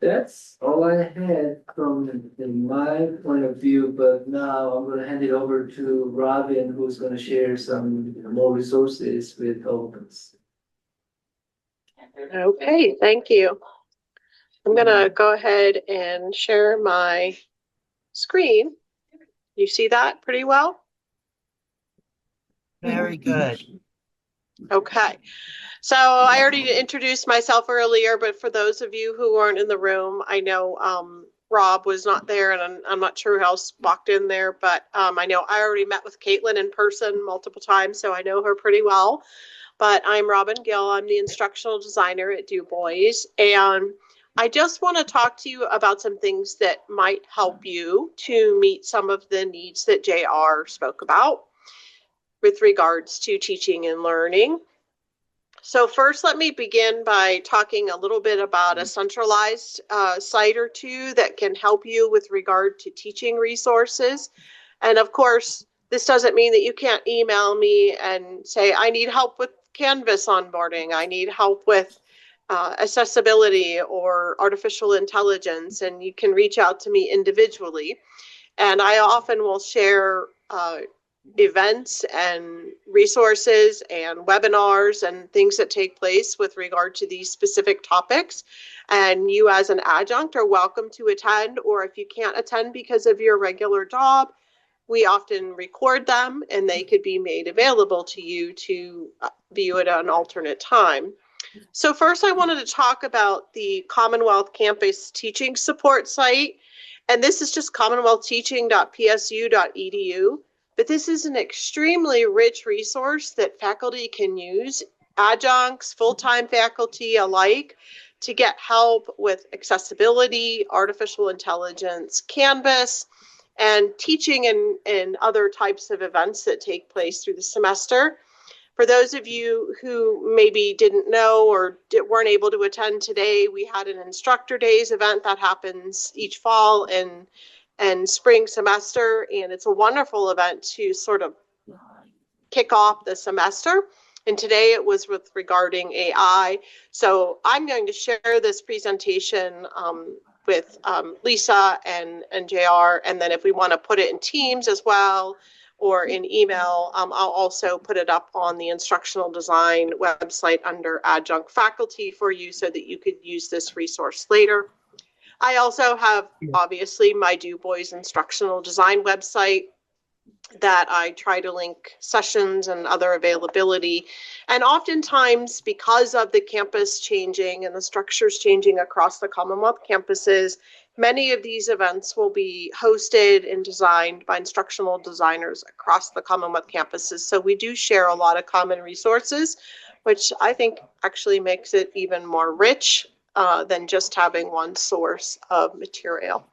That's all I had from in my point of view, but now I'm gonna hand it over to Robin, who's gonna share some more resources with all of us. Okay, thank you. I'm going to go ahead and share my screen. You see that pretty well? Very good. Okay. So I already introduced myself earlier, but for those of you who weren't in the room, I know Rob was not there, and I'm not sure who else walked in there, but I know I already met with Caitlin in person multiple times, so I know her pretty well. But I'm Robin Gill. I'm the instructional designer at Du Bois, and I just want to talk to you about some things that might help you to meet some of the needs that JR spoke about with regards to teaching and learning. So first, let me begin by talking a little bit about a centralized site or two that can help you with regard to teaching resources. And of course, this doesn't mean that you can't email me and say, I need help with Canvas onboarding. I need help with accessibility or artificial intelligence, and you can reach out to me individually. And I often will share events and resources and webinars and things that take place with regard to these specific topics. And you as an adjunct are welcome to attend, or if you can't attend because of your regular job, we often record them and they could be made available to you to view at an alternate time. So first I wanted to talk about the Commonwealth Campus Teaching Support site. And this is just commonwealthteaching.psu.edu. But this is an extremely rich resource that faculty can use, adjuncts, full-time faculty alike, to get help with accessibility, artificial intelligence, Canvas, and teaching and other types of events that take place through the semester. For those of you who maybe didn't know or weren't able to attend today, we had an Instructor Days event that happens each fall and spring semester, and it's a wonderful event to sort of kick off the semester. And today it was with regarding AI. So I'm going to share this presentation with Lisa and JR, and then if we want to put it in Teams as well, or in email, I'll also put it up on the instructional design website under adjunct faculty for you so that you could use this resource later. I also have, obviously, my Du Bois instructional design website that I try to link sessions and other availability. And oftentimes, because of the campus changing and the structures changing across the Commonwealth campuses, many of these events will be hosted and designed by instructional designers across the Commonwealth campuses. So we do share a lot of common resources, which I think actually makes it even more rich than just having one source of material.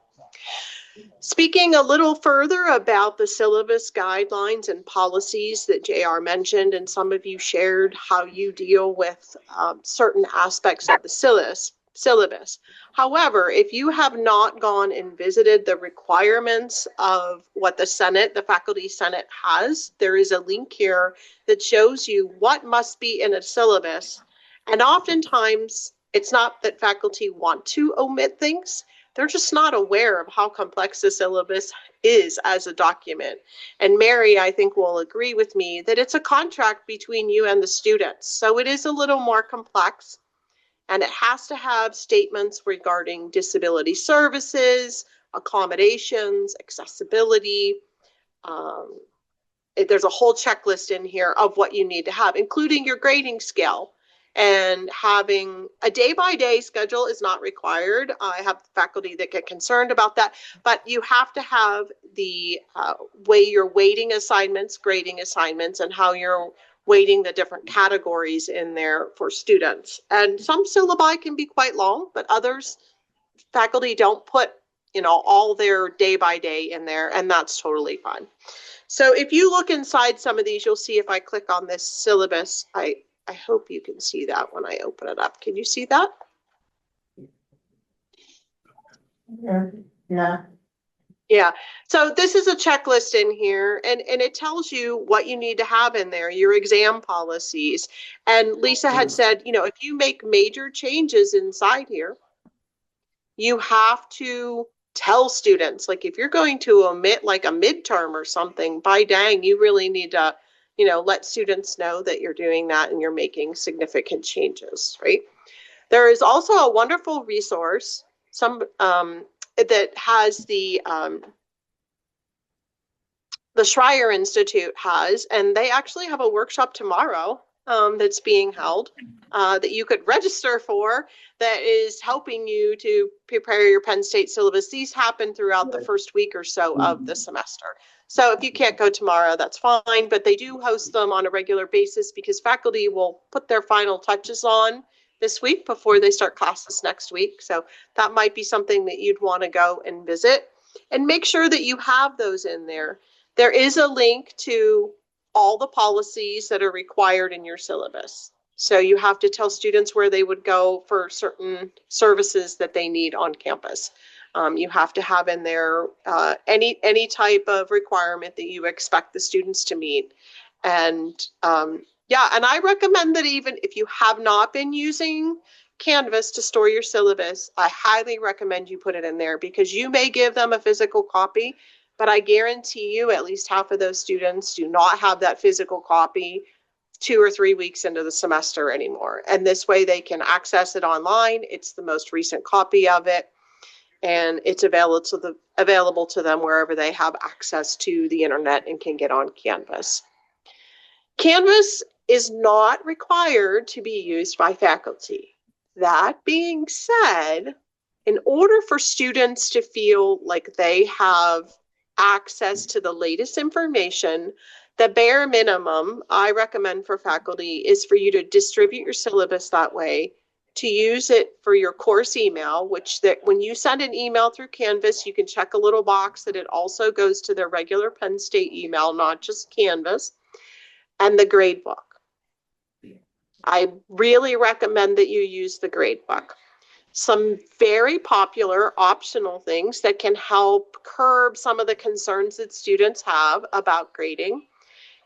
Speaking a little further about the syllabus guidelines and policies that JR mentioned, and some of you shared how you deal with certain aspects of the syllabus. However, if you have not gone and visited the requirements of what the Faculty Senate has, there is a link here that shows you what must be in a syllabus. And oftentimes, it's not that faculty want to omit things, they're just not aware of how complex the syllabus is as a document. And Mary, I think, will agree with me that it's a contract between you and the students. So it is a little more complex, and it has to have statements regarding disability services, accommodations, accessibility. There's a whole checklist in here of what you need to have, including your grading scale. And having a day-by-day schedule is not required. I have faculty that get concerned about that, but you have to have the way you're weighting assignments, grading assignments, and how you're weighting the different categories in there for students. And some syllabi can be quite long, but others, faculty don't put, all their day-by-day in there, and that's totally fine. So if you look inside some of these, you'll see if I click on this syllabus, I hope you can see that when I open it up. Can you see that? No. Yeah. So this is a checklist in here, and it tells you what you need to have in there, your exam policies. And Lisa had said, if you make major changes inside here, you have to tell students, like if you're going to omit like a midterm or something, by dang, you really need to, let students know that you're doing that and you're making significant changes, right? There is also a wonderful resource, that has the Schreier Institute has, and they actually have a workshop tomorrow that's being held that you could register for, that is helping you to prepare your Penn State syllabus. These happen throughout the first week or so of the semester. So if you can't go tomorrow, that's fine, but they do host them on a regular basis because faculty will put their final touches on this week before they start classes next week. So that might be something that you'd want to go and visit, and make sure that you have those in there. There is a link to all the policies that are required in your syllabus. So you have to tell students where they would go for certain services that they need on campus. You have to have in there any type of requirement that you expect the students to meet. And yeah, and I recommend that even if you have not been using Canvas to store your syllabus, I highly recommend you put it in there, because you may give them a physical copy, but I guarantee you at least half of those students do not have that physical copy 2 or 3 weeks into the semester anymore. And this way they can access it online. It's the most recent copy of it, and it's available to them wherever they have access to the internet and can get on Canvas. Canvas is not required to be used by faculty. That being said, in order for students to feel like they have access to the latest information, the bare minimum I recommend for faculty is for you to distribute your syllabus that way, to use it for your course email, which that when you send an email through Canvas, you can check a little box that it also goes to their regular Penn State email, not just Canvas, and the grade book. I really recommend that you use the grade book. Some very popular optional things that can help curb some of the concerns that students have about grading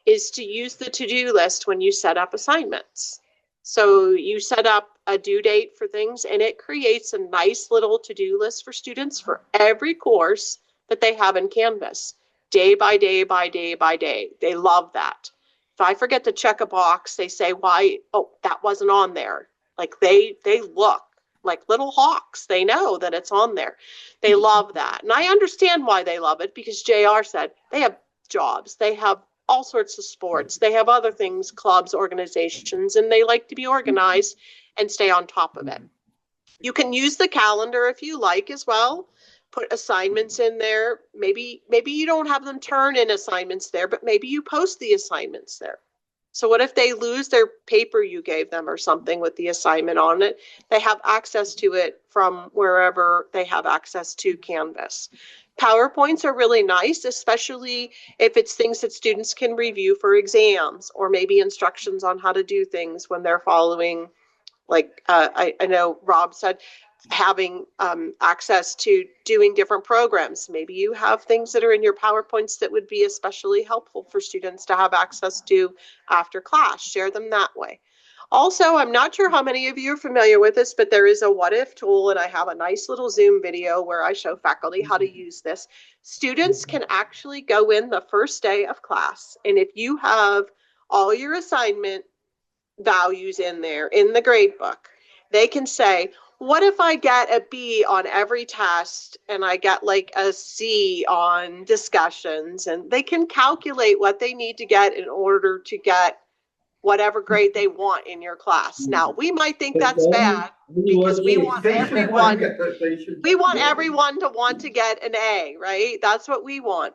is to use the to-do list when you set up assignments. So you set up a due date for things, and it creates a nice little to-do list for students for every course that they have in Canvas, day by day by day by day. They love that. If I forget to check a box, they say, why? Oh, that wasn't on there. Like they look like little hawks. They know that it's on there. They love that. And I understand why they love it, because JR said they have jobs. They have all sorts of sports. They have other things, clubs, organizations, and they like to be organized and stay on top of it. You can use the calendar if you like as well. Put assignments in there. Maybe you don't have them turn in assignments there, but maybe you post the assignments there. So what if they lose their paper you gave them or something with the assignment on it? They have access to it from wherever they have access to Canvas. PowerPoints are really nice, especially if it's things that students can review for exams, or maybe instructions on how to do things when they're following, like I know Rob said, having access to doing different programs. Maybe you have things that are in your PowerPoints that would be especially helpful for students to have access to after class. Share them that way. Also, I'm not sure how many of you are familiar with this, but there is a what if tool, and I have a nice little Zoom video where I show faculty how to use this. Students can actually go in the first day of class, and if you have all your assignment values in there in the grade book, they can say, what if I get a B on every test and I get like a C on discussions? And they can calculate what they need to get in order to get whatever grade they want in your class. Now, we might think that's bad because we want everyone to want to get an A, right? That's what we want.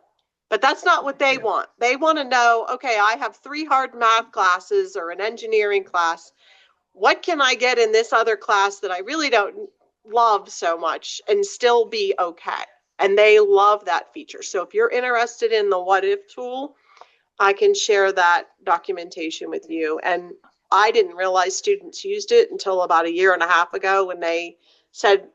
But that's not what they want. They want to know, okay, I have 3 hard math classes or an engineering class. What can I get in this other class that I really don't love so much and still be okay? And they love that feature. So if you're interested in the what if tool, I can share that documentation with you. And I didn't realize students used it until about 1.5 years ago when they said,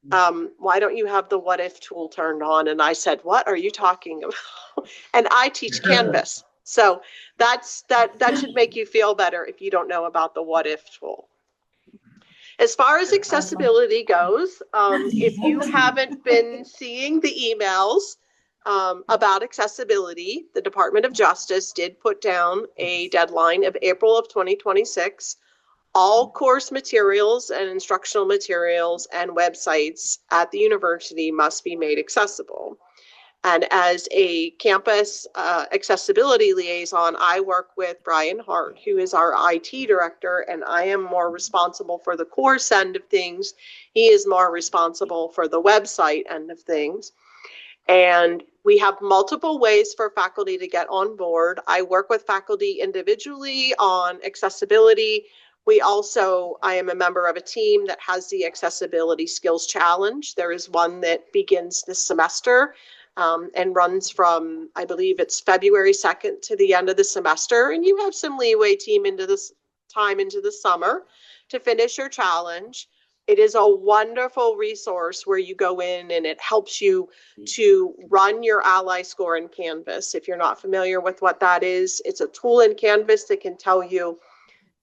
why don't you have the what if tool turned on? And I said, what are you talking about? And I teach Canvas. So that should make you feel better if you don't know about the what if tool. As far as accessibility goes, if you haven't been seeing the emails about accessibility, the Department of Justice did put down a deadline of April of 2026. All course materials and instructional materials and websites at the university must be made accessible. And as a campus accessibility liaison, I work with Brian Hart, who is our IT director, and I am more responsible for the course end of things. He is more responsible for the website end of things. And we have multiple ways for faculty to get on board. I work with faculty individually on accessibility. I am a member of a team that has the Accessibility Skills Challenge. There is one that begins this semester and runs from, I believe it's February 2nd to the end of the semester. And you have some leeway into the summer to finish your challenge. It is a wonderful resource where you go in and it helps you to run your ally score in Canvas. If you're not familiar with what that is, it's a tool in Canvas that can tell you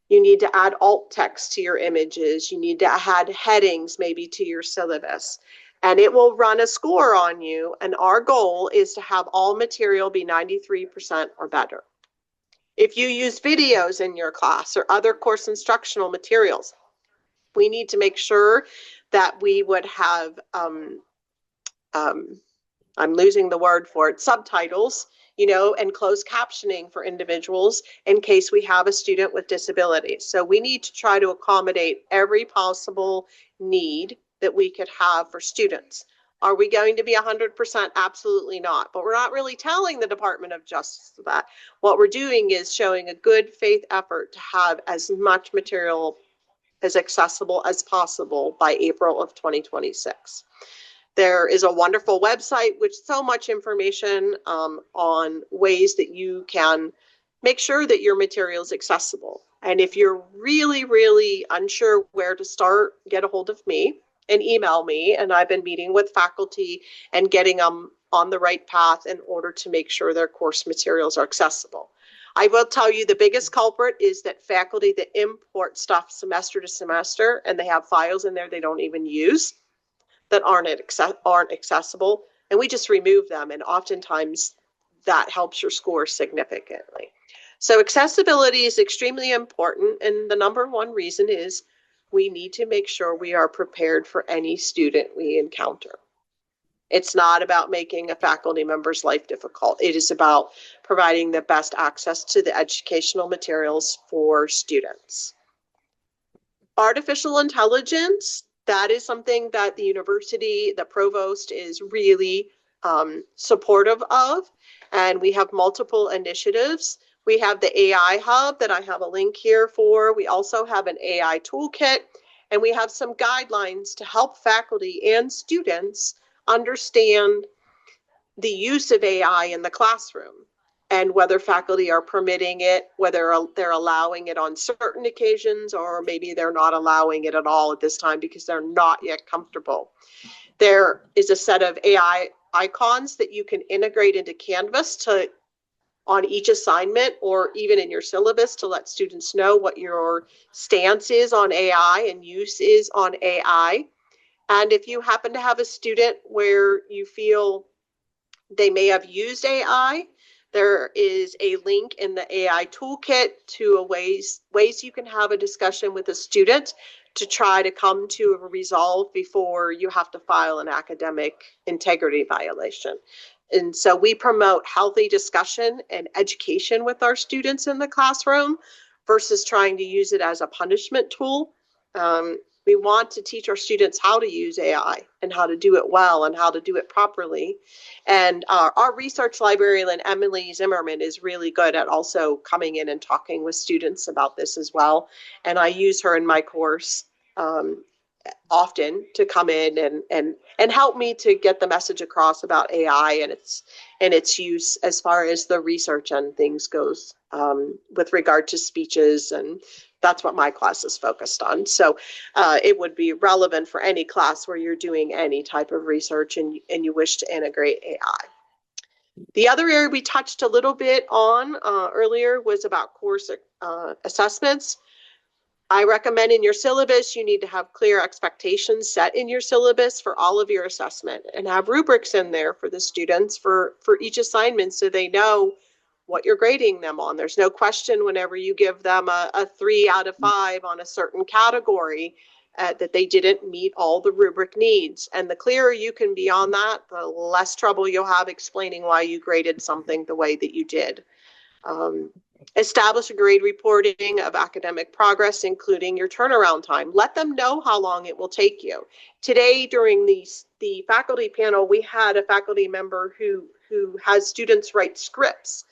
need to add alt text to your images. You need to add headings maybe to your syllabus. And it will run a score on you. And our goal is to have all material be 93% or better. If you use videos in your class or other course instructional materials, we need to make sure that we would have, I'm losing the word for it, subtitles, and closed captioning for individuals in case we have a student with disabilities. So we need to try to accommodate every possible need that we could have for students. Are we going to be 100%? Absolutely not. But we're not really telling the Department of Justice that. What we're doing is showing a good faith effort to have as much material as accessible as possible by April of 2026. There is a wonderful website with so much information on ways that you can make sure that your material is accessible. And if you're really, really unsure where to start, get a hold of me and email me. And I've been meeting with faculty and getting them on the right path in order to make sure their course materials are accessible. I will tell you the biggest culprit is that faculty that import stuff semester to semester and they have files in there they don't even use that aren't accessible, and we just remove them, and oftentimes that helps your score significantly. So accessibility is extremely important, and the number one reason is we need to make sure we are prepared for any student we encounter. It's not about making a faculty member's life difficult. It is about providing the best access to the educational materials for students. Artificial intelligence, that is something that the university, the provost is really supportive of. And we have multiple initiatives. We have the AI Hub that I have a link here for. We also have an AI toolkit, and we have some guidelines to help faculty and students understand the use of AI in the classroom and whether faculty are permitting it, whether they're allowing it on certain occasions, or maybe they're not allowing it at all at this time because they're not yet comfortable. There is a set of AI icons that you can integrate into Canvas on each assignment or even in your syllabus to let students know what your stance is on AI and use is on AI. And if you happen to have a student where you feel they may have used AI, there is a link in the AI toolkit to ways you can have a discussion with a student to try to come to a resolve before you have to file an academic integrity violation. And so we promote healthy discussion and education with our students in the classroom versus trying to use it as a punishment tool. We want to teach our students how to use AI and how to do it well and how to do it properly. And our research librarian, Emily Zimmerman, is really good at also coming in and talking with students about this as well. And I use her in my course often to come in and help me to get the message across about AI and its use as far as the research and things goes with regard to speeches, and that's what my class is focused on. So it would be relevant for any class where you're doing any type of research and you wish to integrate AI. The other area we touched a little bit on earlier was about course assessments. I recommend in your syllabus, you need to have clear expectations set in your syllabus for all of your assessment and have rubrics in there for the students for each assignment so they know what you're grading them on. There's no question whenever you give them a 3 out of 5 on a certain category that they didn't meet all the rubric needs. And the clearer you can be on that, the less trouble you'll have explaining why you graded something the way that you did. Establish a grade reporting of academic progress, including your turnaround time. Let them know how long it will take you. Today, during the faculty panel, we had a faculty member who has students write scripts.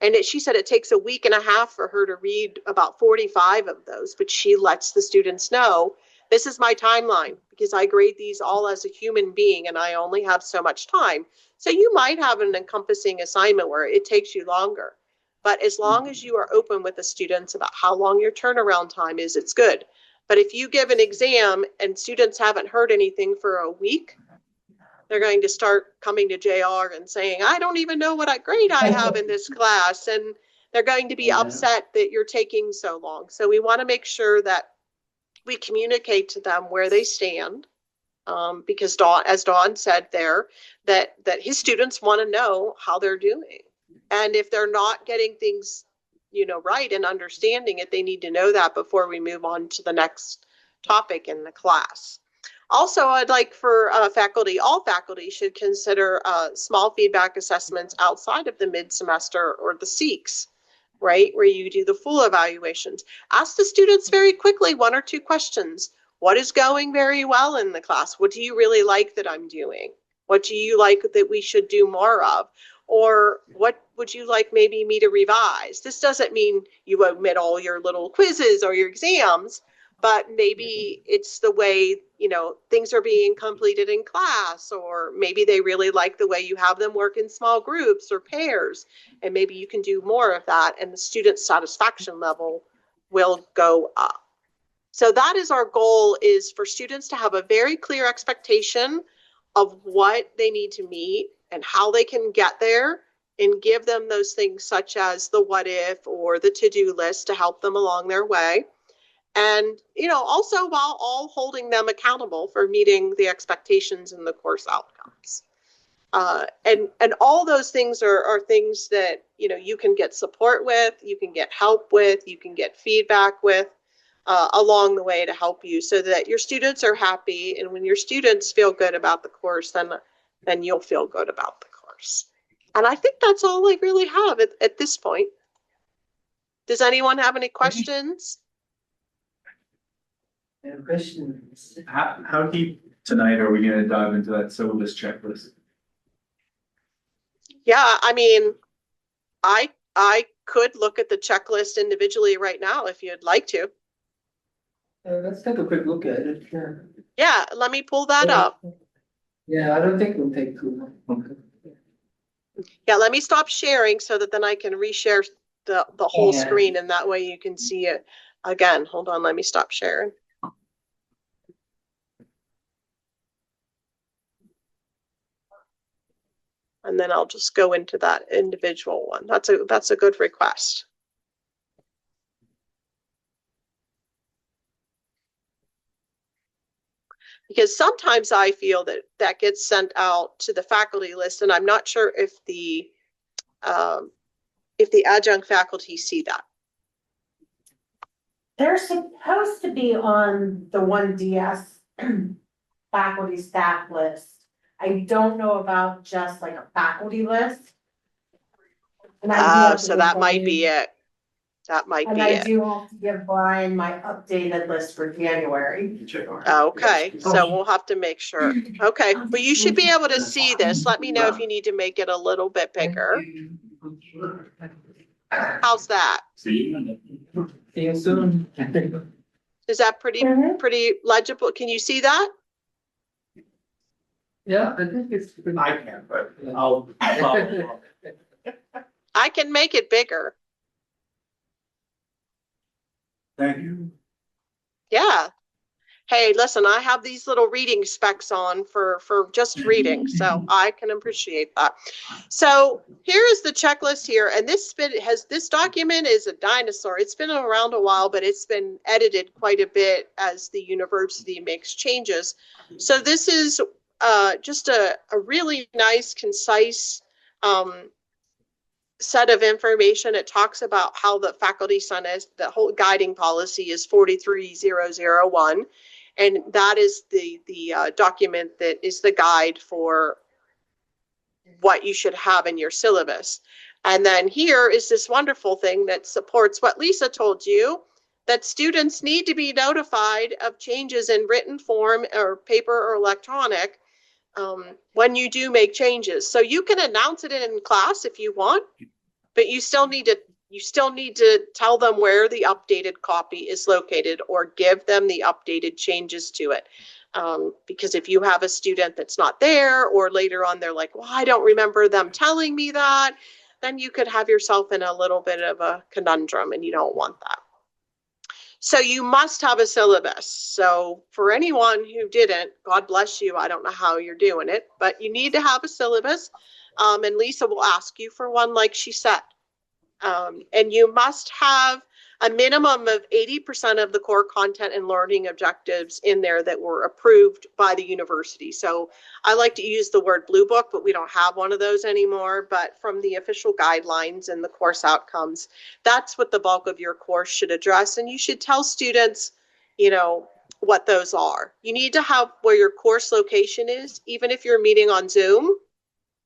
And she said it takes a week and a half for her to read about 45 of those, but she lets the students know, this is my timeline because I grade these all as a human being and I only have so much time. So you might have an encompassing assignment where it takes you longer. But as long as you are open with the students about how long your turnaround time is, it's good. But if you give an exam and students haven't heard anything for a week, they're going to start coming to JR and saying, I don't even know what grade I have in this class. And they're going to be upset that you're taking so long. So we want to make sure that we communicate to them where they stand. Because as Dawn said there, that his students want to know how they're doing. And if they're not getting things, right and understanding it, they need to know that before we move on to the next topic in the class. Also, I'd like for faculty, all faculty should consider small feedback assessments outside of the mid-semester or the SEEKs, right, where you do the full evaluations. Ask the students very quickly 1 or 2 questions. What is going very well in the class? What do you really like that I'm doing? What do you like that we should do more of? Or what would you like maybe me to revise? This doesn't mean you omit all your little quizzes or your exams, but maybe it's the way, things are being completed in class, or maybe they really like the way you have them work in small groups or pairs, and maybe you can do more of that and the student satisfaction level will go up. So that is our goal, is for students to have a very clear expectation of what they need to meet and how they can get there, and give them those things such as the what if or the to-do list to help them along their way. And, also while all holding them accountable for meeting the expectations and the course outcomes. And all those things are things that, you can get support with, you can get help with, you can get feedback with along the way to help you so that your students are happy. And when your students feel good about the course, then you'll feel good about the course. And I think that's all I really have at this point. Does anyone have any questions? Any questions? How deep tonight are we going to dive into that syllabus checklist? Yeah, I mean, I could look at the checklist individually right now if you'd like to. Let's take a quick look at it. Yeah, let me pull that up. Yeah, I don't think it'll take too long. Yeah, let me stop sharing so that then I can reshare the whole screen, and that way you can see it again. Hold on, let me stop sharing. And then I'll just go into that individual one. That's a good request. Because sometimes I feel that gets sent out to the faculty list, and I'm not sure if the adjunct faculty see that. They're supposed to be on the 1DS faculty staff list. I don't know about just like a faculty list. And so that might be it. That might be it. I do have to give Brian my updated list for January. Okay, so we'll have to make sure. Okay, but you should be able to see this. Let me know if you need to make it a little bit bigger. How's that? See you soon. Is that pretty legible? Can you see that? Yeah, I think it's pretty. I can't, but I'll follow. I can make it bigger. Thank you. Yeah. hey, listen, I have these little reading specs on for just reading, so I can appreciate that. So here is the checklist here, and this document is a dinosaur. It's been around a while, but it's been edited quite a bit as the university makes changes. So this is just a really nice, concise set of information. It talks about how the faculty senate, the whole guiding policy is 43001. And that is the document that is the guide for what you should have in your syllabus. And then here is this wonderful thing that supports what Lisa told you, that students need to be notified of changes in written form or paper or electronic when you do make changes. So you can announce it in class if you want, but you still need to tell them where the updated copy is located or give them the updated changes to it. Because if you have a student that's not there, or later on they're like, well, I don't remember them telling me that, then you could have yourself in a little bit of a conundrum, and you don't want that. So you must have a syllabus. So for anyone who didn't, God bless you, I don't know how you're doing it, but you need to have a syllabus. And Lisa will ask you for one, like she said. And you must have a minimum of 80% of the core content and learning objectives in there that were approved by the university. So I like to use the word blue book, but we don't have one of those anymore. But from the official guidelines and the course outcomes, that's what the bulk of your course should address. And you should tell students, what those are. You need to have where your course location is, even if you're meeting on Zoom.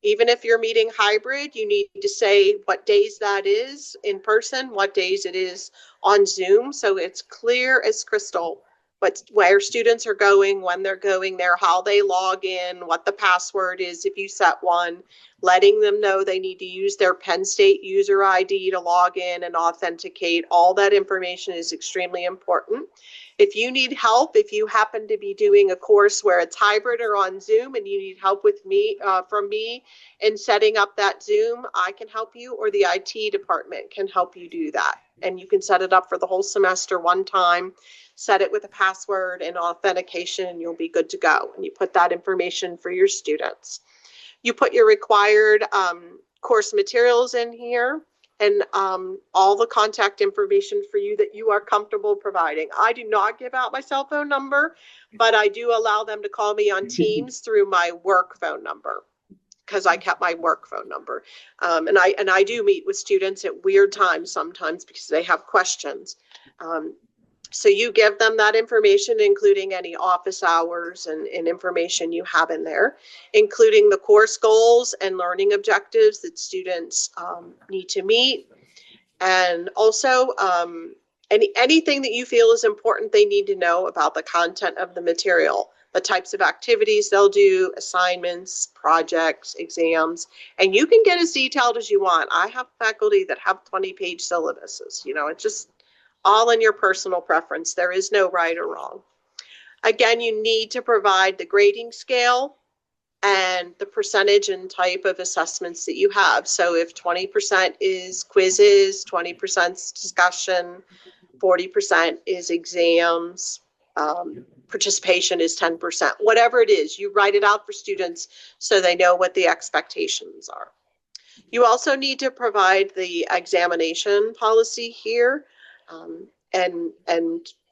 Even if you're meeting hybrid, you need to say what days that is in person, what days it is on Zoom. So it's clear as crystal where students are going, when they're going there, how they log in, what the password is if you set one, letting them know they need to use their Penn State user ID to log in and authenticate. All that information is extremely important. If you need help, if you happen to be doing a course where it's hybrid or on Zoom and you need help from me in setting up that Zoom, I can help you, or the IT department can help you do that. And you can set it up for the whole semester one time, set it with a password and authentication, and you'll be good to go. And you put that information for your students. You put your required course materials in here, and all the contact information for you that you are comfortable providing. I do not give out my cell phone number, but I do allow them to call me on Teams through my work phone number, because I kept my work phone number. And I do meet with students at weird times sometimes because they have questions. So you give them that information, including any office hours and information you have in there, including the course goals and learning objectives that students need to meet. And also anything that you feel is important they need to know about the content of the material, the types of activities they'll do, assignments, projects, exams, and you can get as detailed as you want. I have faculty that have 20-page syllabuses. It's just all in your personal preference. There is no right or wrong. Again, you need to provide the grading scale and the percentage and type of assessments that you have. So if 20% is quizzes, 20% is discussion, 40% is exams, participation is 10%, whatever it is, you write it out for students so they know what the expectations are. You also need to provide the examination policy here. And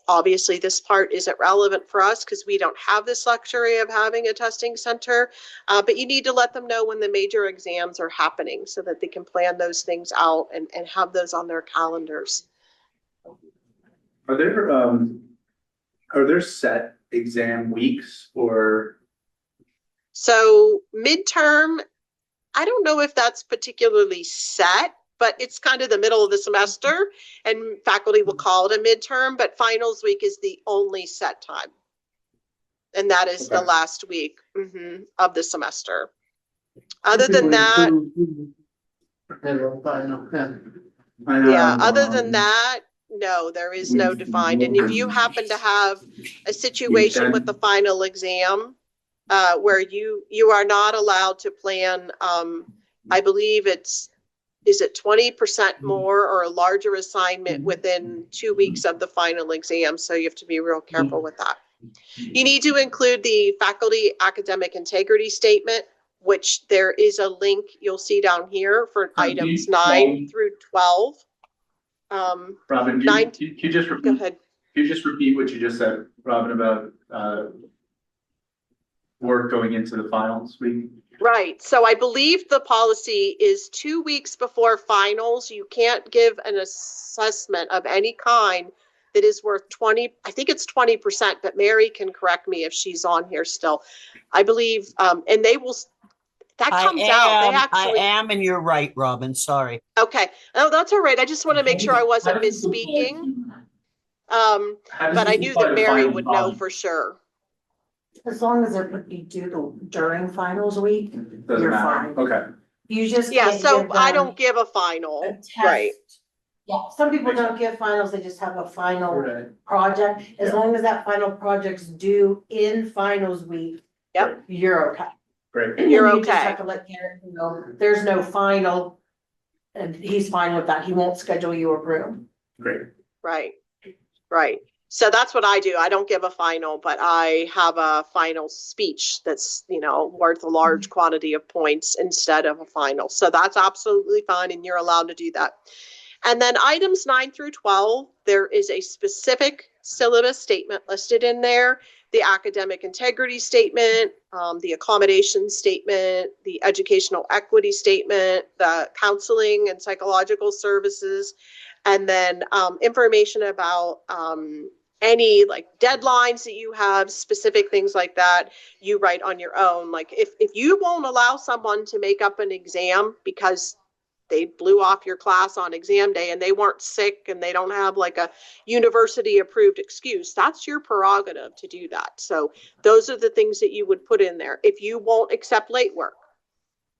obviously this part isn't relevant for us because we don't have this luxury of having a testing center, but you need to let them know when the major exams are happening so that they can plan those things out and have those on their calendars. Are there set exam weeks or? So midterm, I don't know if that's particularly set, but it's kind of the middle of the semester and faculty will call it a midterm, but finals week is the only set time. And that is the last week of the semester. Other than that, other than that, no, there is no defined. And if you happen to have a situation with the final exam where you are not allowed to plan, I believe is it 20% more or a larger assignment within 2 weeks of the final exam? So you have to be real careful with that. You need to include the faculty academic integrity statement, which there is a link you'll see down here for items 9 through 12. Robin, Nine- can you just Go repeat, ahead. can you just repeat what you just said, Robin, about, work going into the finals week? Right. So I believe the policy is 2 weeks before finals. You can't give an assessment of any kind that is worth 20, I think it's 20%, but Mary can correct me if she's on here still. I believe, and they will, that comes out. They actually, I am, and you're right, Robin, sorry. okay. Oh, that's all right. I just want to make sure I wasn't misspeaking. But I knew that Mary would know for sure. As long as it would be due during finals week, Doesn't you're matter. fine. Okay. You just Yeah, can't so give I them don't give a a final, test. right? Yeah, some people don't give finals, they just have a final Right. project. As Yeah. long as that final project's due in finals week. Yep. You're okay. Great. And You're you just okay. have to let Garrett know, there's no final. And he's fine with that. He won't schedule you a room. Great. Right, right. So that's what I do. I don't give a final, but I have a final speech that's, worth a large quantity of points instead of a final. So that's absolutely fine, and you're allowed to do that. And then items 9 through 12, there is a specific syllabus statement listed in there. The academic integrity statement, the accommodation statement, the educational equity statement, the counseling and psychological services, and then information about any deadlines that you have, specific things like that, you write on your own. Like if you won't allow someone to make up an exam because they blew off your class on exam day and they weren't sick and they don't have a university approved excuse, that's your prerogative to do that. So those are the things that you would put in there. If you won't accept late work,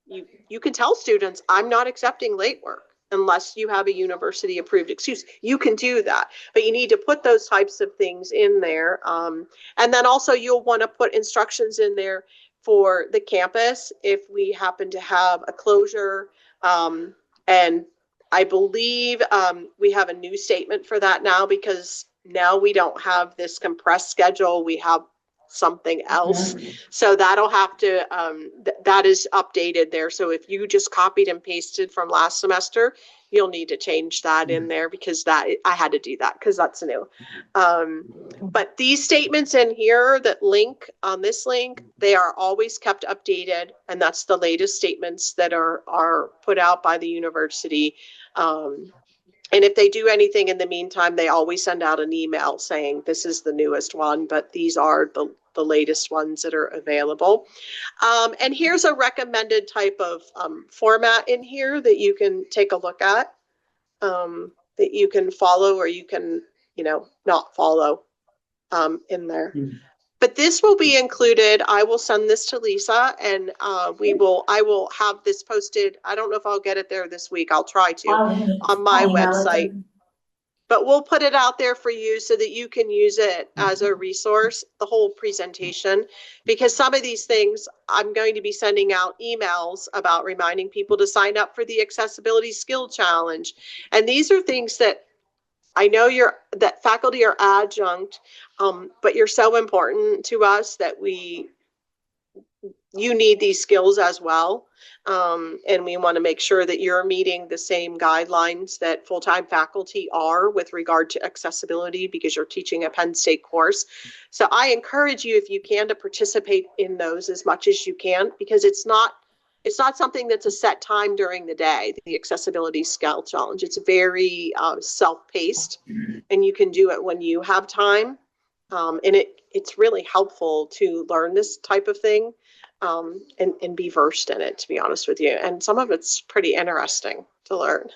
you can tell students, I'm not accepting late work unless you have a university approved excuse. You can do that, but you need to put those types of things in there. And then also you'll want to put instructions in there for the campus if we happen to have a closure. And I believe we have a new statement for that now, because now we don't have this compressed schedule. We have something else. So that'll have to, that is updated there. So if you just copied and pasted from last semester, you'll need to change that in there, because I had to do that because that's new. But these statements in here that link on this link, they are always kept updated. And that's the latest statements that are put out by the university. And if they do anything in the meantime, they always send out an email saying this is the newest one, but these are the latest ones that are available. And here's a recommended type of format in here that you can take a look at, that you can follow or you can, not follow in there. But this will be included. I will send this to Lisa, and I will have this posted. I don't know if I'll get it there this week. I'll try to on my website. But we'll put it out there for you so that you can use it as a resource, the whole presentation, because some of these things I'm going to be sending out emails about, reminding people to sign up for the Accessibility Skill Challenge. And these are things that I know that faculty are adjunct, but you're so important to us that you need these skills as well. And we want to make sure that you're meeting the same guidelines that full-time faculty are with regard to accessibility, because you're teaching a Penn State course. So I encourage you, if you can, to participate in those as much as you can, because it's not something that's a set time during the day, the Accessibility Skill Challenge. It's very self-paced, and you can do it when you have time. And it's really helpful to learn this type of thing. And be versed in it, to be honest with you. And some of it's pretty interesting to learn.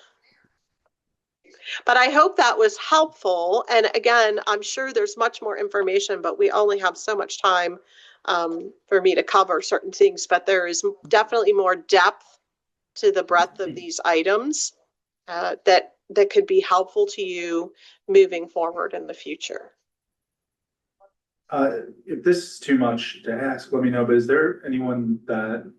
But I hope that was helpful. And again, I'm sure there's much more information, but we only have so much time for me to cover certain things. But there is definitely more depth to the breadth of these items that could be helpful to you moving forward in the future. If this is too much to ask, let me know, but is there anyone that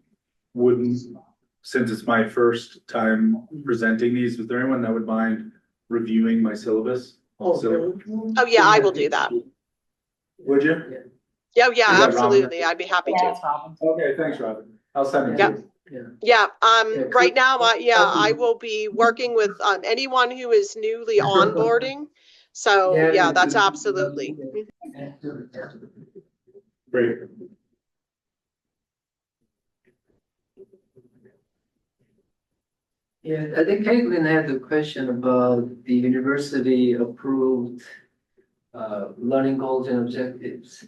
wouldn't, since it's my first time presenting these, is there anyone that would mind reviewing my syllabus? Oh, really? Oh yeah, I will do that. Would you? Yeah, Is that Robin? absolutely. I'd be happy Yeah, to. that's Robin. Okay, thanks, Robin. I'll send it Yeah. to you. Yeah. Yeah, Yeah, right cool. now, I will be working with anyone who is newly onboarding. So yeah, that's absolutely. Great. Yeah, I think Caitlin had a question about the university approved learning goals and objectives.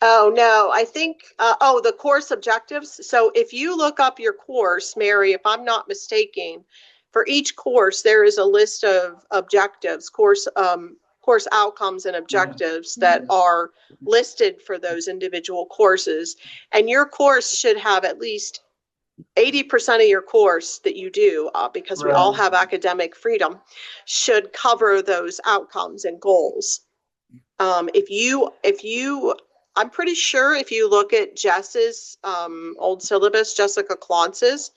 Oh, no, I think, the course objectives. So if you look up your course, Mary, if I'm not mistaken, for each course, there is a list of objectives, course outcomes and objectives that are listed for those individual courses. And your course should have at least 80% of your course that you do, because we all have academic freedom, should cover those outcomes and goals. If you, I'm pretty sure if you look at Jess's old syllabus, Jessica Claunce's,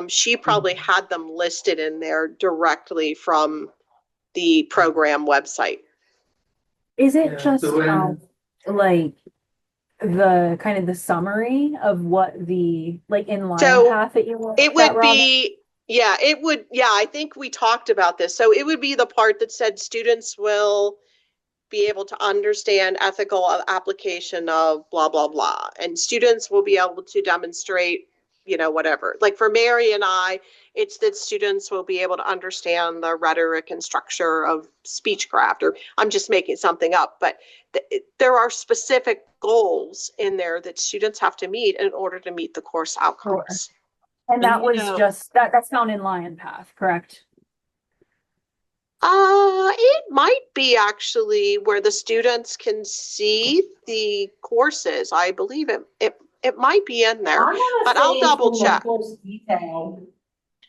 she probably had them listed in there directly from the program website. Is Yeah, it just so when- like the kind of the summary of what the like inline So, path that you want? It would be, yeah, it would, yeah, I think we talked about this. So it would be the part that said students will be able to understand ethical application of blah, blah, blah. And students will be able to demonstrate, whatever. Like for Mary and I, it's that students will be able to understand the rhetoric and structure of speechcraft, or I'm just making something up, but there are specific goals in there that students have to meet in order to meet the course outcomes. And that And, you was know- just that's found in Lion Path, correct? It might be actually where the students can see the courses. I believe it might be in there, I'm gonna but say I'll it's double in the check. course detail.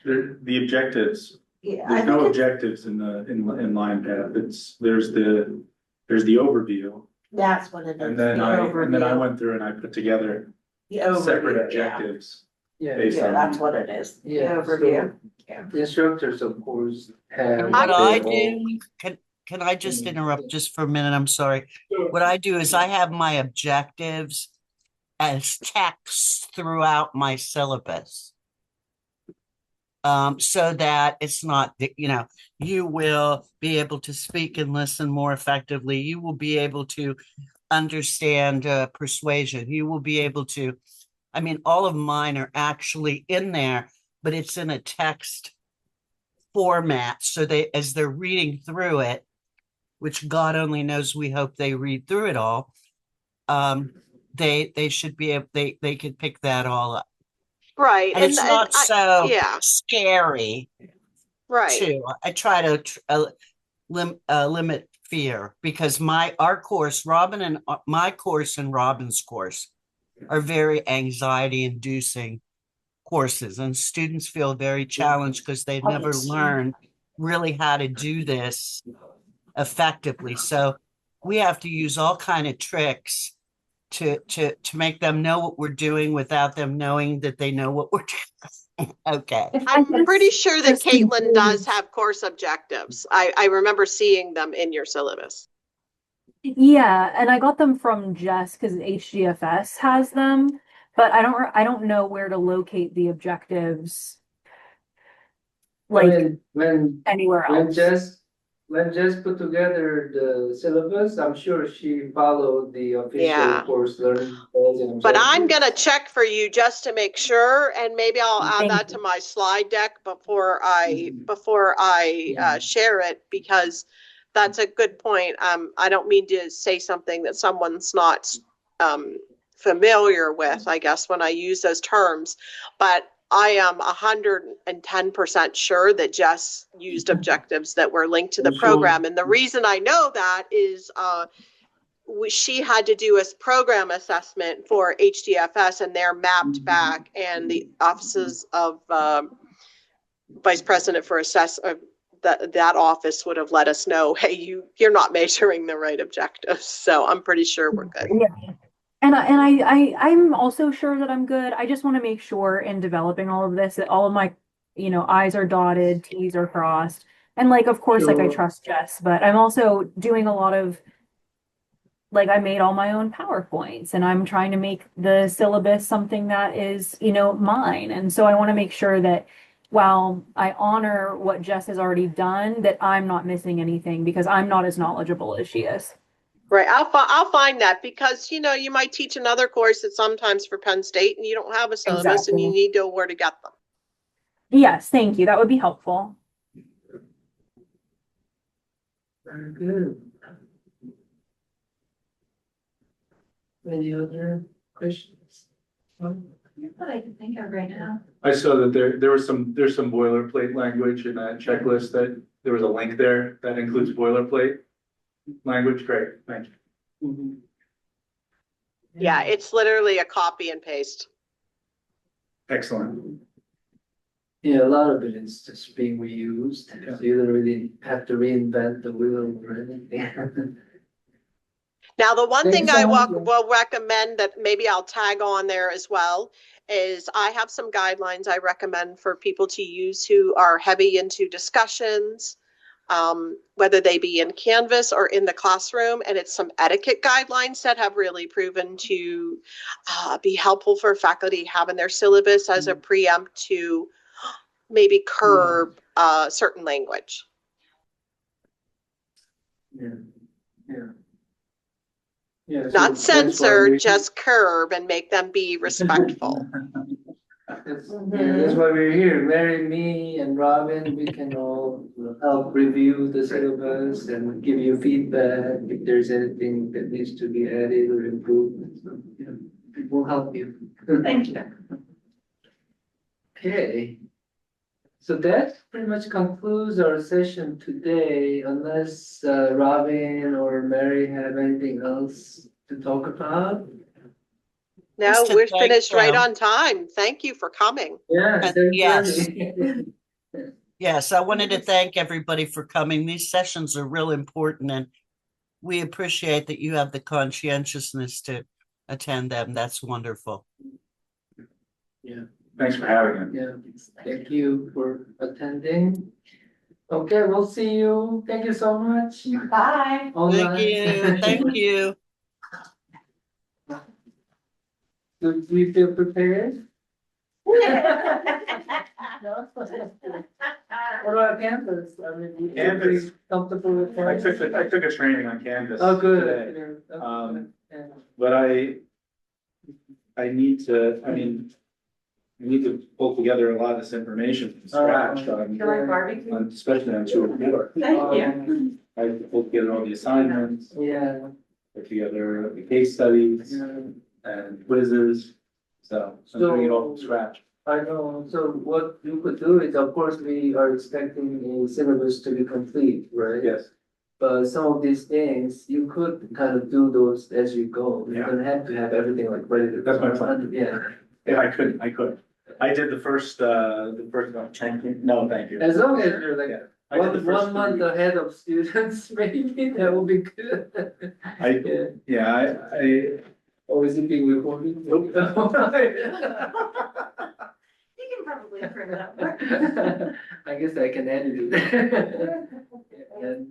The objectives, Yeah, I there's think no it's, objectives in line path. There's the overview. that's what it is. And then the I overview. went through and I put together The overview, separate yeah. objectives Yeah, based Yeah, on. that's what it is. The Yeah, overview. the instructors, of course, have. And what I- I their do, own- can I just interrupt just for a minute? I'm sorry. What I do is I have my objectives as text throughout my syllabus. So that it's not, you will be able to speak and listen more effectively. You will be able to understand persuasion. You will be able to, all of mine are actually in there, but it's in a text format. So as they're reading through it, which God only knows, we hope they read through it all. They should be able, they could pick that all up. Right. And it's not so yeah. scary Right. too. I try to limit fear because our course, my course and Robin's course are very anxiety inducing courses, and students feel very challenged because they've never learned really how to do this effectively. So we have to use all kind of tricks to make them know what we're doing without them knowing that they know what we're doing. Okay. I'm pretty sure that just Caitlin does includes- have course objectives. I remember seeing them in your syllabus. Yeah, and I got them from Jess because HGFS has them, but I don't know where to locate the objectives like When anywhere When else. Jess put together the syllabus, I'm sure she followed the official Yeah. course learning goals and But I'm objectives. gonna check for you just to make sure, and maybe I'll add Thank that to my slide deck before I share it, because that's a good point. I don't mean to say something that someone's not familiar with, I guess, when I use those terms, but I am 110% sure that Jess used objectives that were linked to the Sure. program. And the reason I know that is she had to do a program assessment for HDFS, and they're mapped back, and the offices of vice president for that office would have let us know, hey, you're not measuring the right objectives. So I'm pretty sure we're good. Yeah. I'm also sure that I'm good. I just want to make sure in developing all of this that all of my, I's are dotted, T's are crossed. And like, of course, like I Sure. trust Jess, but I'm also doing a lot of like I made all my own PowerPoints and I'm trying to make the syllabus something that is, mine. And so I want to make sure that while I honor what Jess has already done, that I'm not missing anything because I'm not as knowledgeable as she is. Right. I'll find that because, you might teach another course that sometimes for Penn State and you don't have a syllabus and you Exactly. need to know where to get them. Yes, thank you. That would be helpful. Very good. Any other questions? What I can think of right now. I saw that there's some boilerplate language in that checklist that there was a link there that includes boilerplate language. Great, thank you. Mhm. Yeah, it's literally a copy and paste. Excellent. Yeah, a lot of it is just being reused, so you don't really have to reinvent the wheel or anything. Now, the one Thank thing you so I much. will recommend that maybe I'll tag on there as well is I have some guidelines I recommend for people to use who are heavy into discussions, whether they be in Canvas or in the classroom. And it's some etiquette guidelines that have really proven to be helpful for faculty having their syllabus as a preempt to maybe curb certain language. Yeah, yeah. Yeah, so Not that's why censor, we- just curb and make them be respectful. That's, yeah, that's why we're here. Mary, me, and Robin, we can all help review the syllabus and give you feedback if there's anything that needs to be added or improved. So, yeah, we'll help you. Thank you. Okay. So that pretty much concludes our session today, unless Robin or Mary have anything else to talk about. No, Just to we're thank finished right them. on time. Thank you for coming. Yeah, And 7:30. Yes, I wanted to thank everybody for coming. These sessions are real important and we appreciate that you have the conscientiousness to attend them. That's wonderful. Yeah, Thanks for having me. yeah, thank you for attending. Okay, we'll see you. Thank you so much. Bye. Thank you. Thank you. Do we feel prepared? What about Canvas? I mean, you feel Canvas. pretty comfortable with I Canvas? took a training on Canvas. Oh, good. today. Yeah, okay. Yeah. But I need to, I need to pull together a lot of this information from scratch, You like barbecue? especially on 2 or 4. Thank you. I have to pull together all the assignments, Yeah, put together the case studies yeah, and quizzes. So I'm doing it all from scratch. I know. So what you could do is, of course, we are expecting the syllabus to be complete, right? Yes. But some of these things, you could kind of do those as you go. You Yeah. don't have to have everything like ready to. That's my go. plan. Yeah, Yeah, I could. I did the first, no, thank you. as long as you're like Yeah. I did the first 1 month 3. ahead of students, maybe that will be good. Yeah, always looking recording. You can probably print it up. I guess I can edit it. And